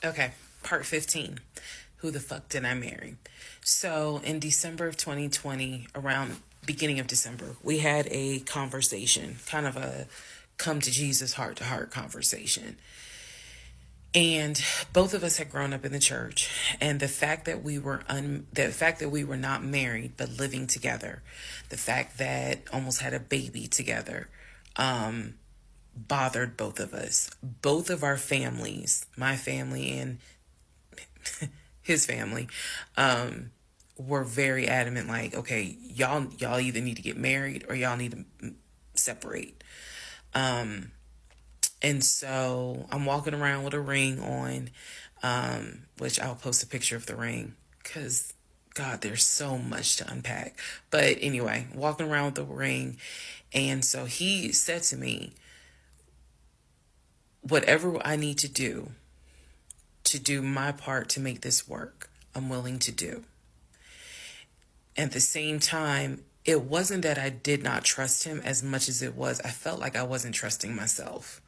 Okay, part 15. Who the fuck did I marry? So, in December of 2020, around beginning of December, we had a conversation, kind of a come to Jesus heart to heart conversation. And both of us had grown up in the church, and the fact that we were not married but living together, the fact that almost had a baby together, bothered both of us. Both of our families, my family and his family, were very adamant, like, okay, y'all either need to get married or y'all need to separate. And so I'm walking around with a ring on, which I'll post a picture of the ring because, God, there's so much to unpack. But anyway, walking around with the ring. And so he said to me, whatever I need to do my part to make this work, I'm willing to do. At the same time, it wasn't that I did not trust him as much as it was I felt like I wasn't trusting myself.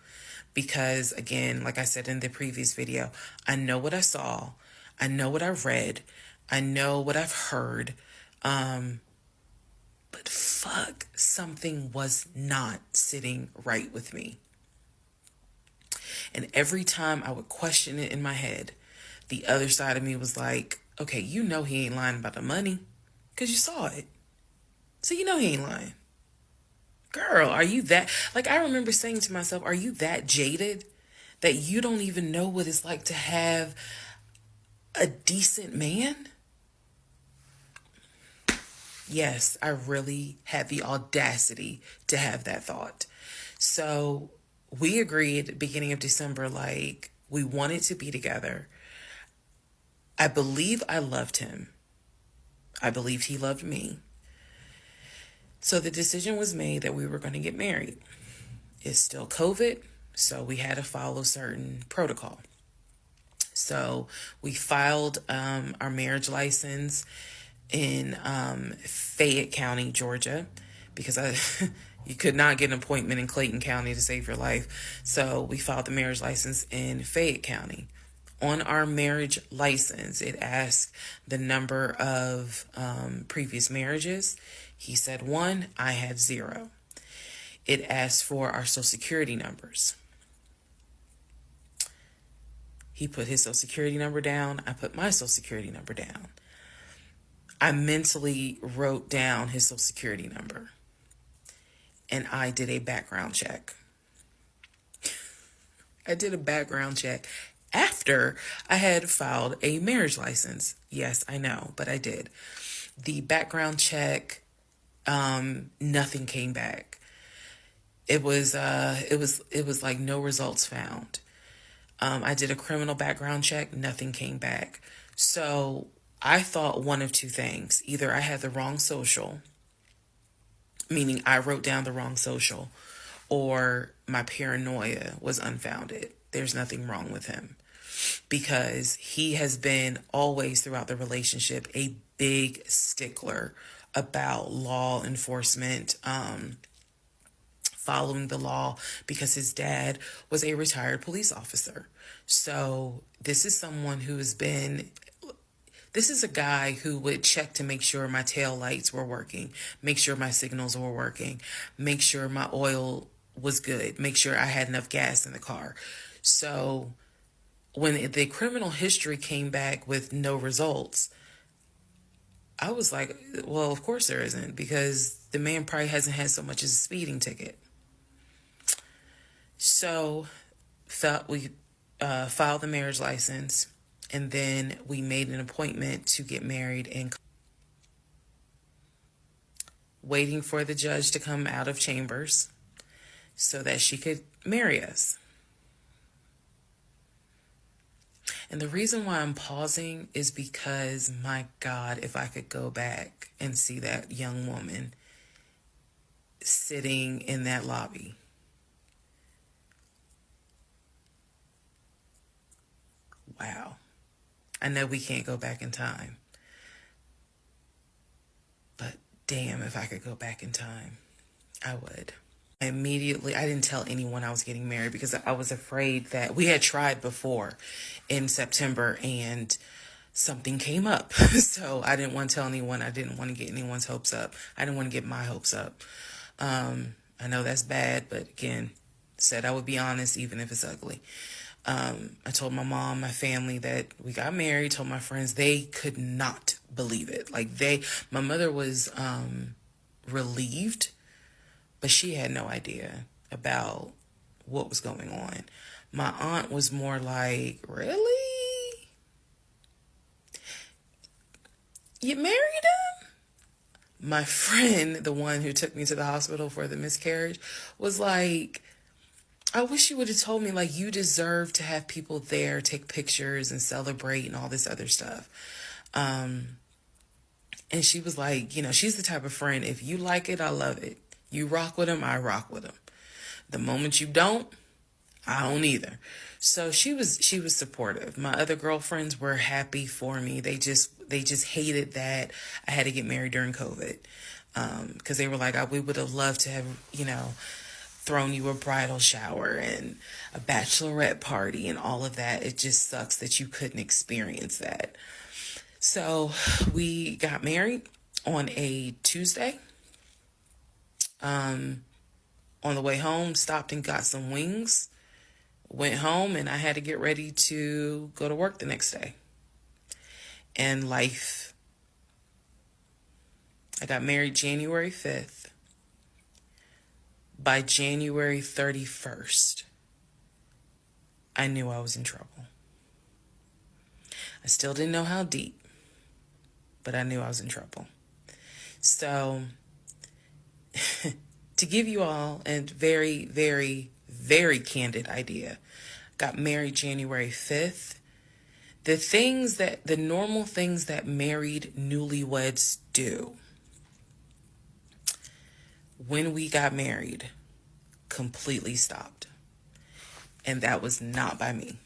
Because again, like I said in the previous video, I know what I saw, I know what I read, I know what I've heard, but fuck, something was not sitting right with me. And every time I would question it in my head, the other side of me was like, okay, you know he ain't lying about the money because you saw it. So you know he ain't lying. Girl, are you that... Like, I remember saying to myself, are you that jaded that you don't even know what it's like to have a decent man? Yes, I really had the audacity to have that thought. So we agreed beginning of December, like, we wanted to be together. I believe I loved him. I believed he loved me. So the decision was made that we were going to get married. It's still COVID, so we had to follow certain protocol. So we filed our marriage license in Fayette County, Georgia, because you could not get an appointment in Clayton County to save your life. So we filed the marriage license in Fayette County. On our marriage license, it asked the number of previous marriages. He said 1, I had 0. It asked for our social security numbers. He put his social security number down. I put my social security number down. I mentally wrote down his social security number. And I did a background check. I did a background check after I had filed a marriage license. Yes, I know, but I did. The background check, nothing came back. It was like no results found. I did a criminal background check, nothing came back. So I thought one of two things. Either I had the wrong social, meaning I wrote down the wrong social, or my paranoia was unfounded. There's nothing wrong with him because he has been always throughout the relationship a big stickler about law enforcement, following the law, because his dad was a retired police officer. So this is someone who has been... This is a guy who would check to make sure my tail lights were working, make sure my signals were working, make sure my oil was good, make sure I had enough gas in the car. So when the criminal history came back with no results, I was like, well, of course there isn't, because the man probably hasn't had so much as a speeding ticket. So we filed the marriage license, and then we made an appointment to get married, and waiting for the judge to come out of chambers so that she could marry us. And the reason why I'm pausing is because, my God, if I could go back and see that young woman sitting in that lobby. Wow. I know we can't go back in time. But damn, if I could go back in time, I would. Immediately, I didn't tell anyone I was getting married because I was afraid that we had tried before in September and something came up. So I didn't want to tell anyone. I didn't want to get anyone's hopes up. I didn't want to get my hopes up. I know that's bad, but again, said I would be honest even if it's ugly. I told my mom, my family that we got married, told my friends. They could not believe it. My mother was relieved, but she had no idea about what was going on. My aunt was more like, really? You married him? My friend, the one who took me to the hospital for the miscarriage, was like, I wish you would have told me, like, you deserve to have people there, take pictures and celebrate and all this other stuff. And she was like, she's the type of friend, if you like it, I love it. You rock with him, I rock with him. The moment you don't, I don't either. So she was supportive. My other girlfriends were happy for me. They just hated that I had to get married during COVID. Because they were like, we would have loved to have, thrown you a bridal shower and a bachelorette party and all of that. It just sucks that you couldn't experience that. So we got married on a Tuesday. On the way home, stopped and got some wings, went home, and I had to get ready to go to work the next day. And life. I got married January 5th. By January 31st, I knew I was in trouble. I still didn't know how deep, but I knew I was in trouble. So, to give you all a very, very, very candid idea, got married January 5th. The normal things that married newlyweds do, when we got married, completely stopped. And that was not by me.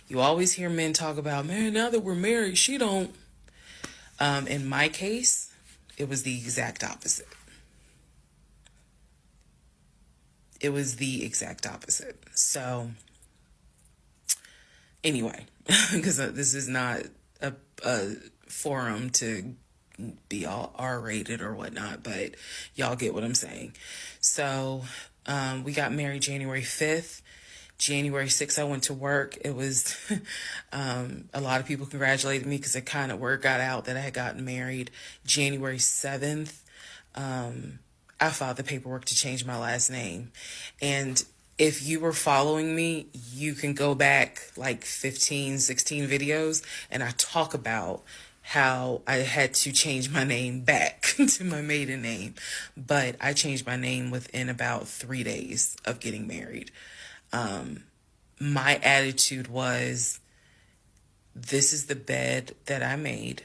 You always hear men talk about, man, now that we're married, she don't. In my case, it was the exact opposite. It was the exact opposite. So, anyway, because this is not a forum to be all R-rated or whatnot, but y'all get what I'm saying. So, we got married January 5th. January 6th, I went to work. It was, a lot of people congratulated me because word got out that I had gotten married. January 7th, I filed the paperwork to change my last name. And if you were following me, you can go back like 15, 16 videos, and I talk about how I had to change my name back to my maiden name. But I changed my name within about 3 days of getting married. My attitude was, this is the bed that I made.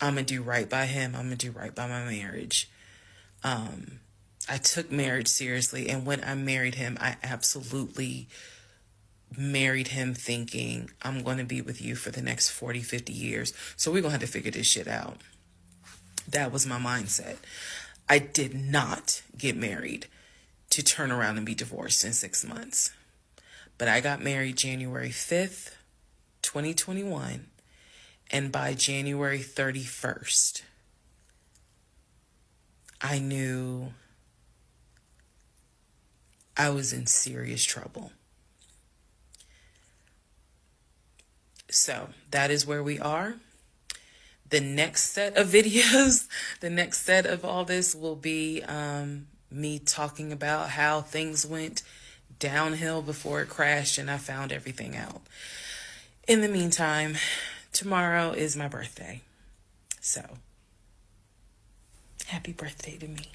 I'm going to do right by him. I'm going to do right by my marriage. I took marriage seriously. And when I married him, I absolutely married him thinking, I'm going to be with you for the next 40, 50 years. So we're going to have to figure this shit out. That was my mindset. I did not get married to turn around and be divorced in 6 months. But I got married January 5th, 2021. And by January 31st, I knew I was in serious trouble. So that is where we are. The next set of videos, the next set of all this will be me talking about how things went downhill before it crashed and I found everything out. In the meantime, tomorrow is my birthday. So, happy birthday to me.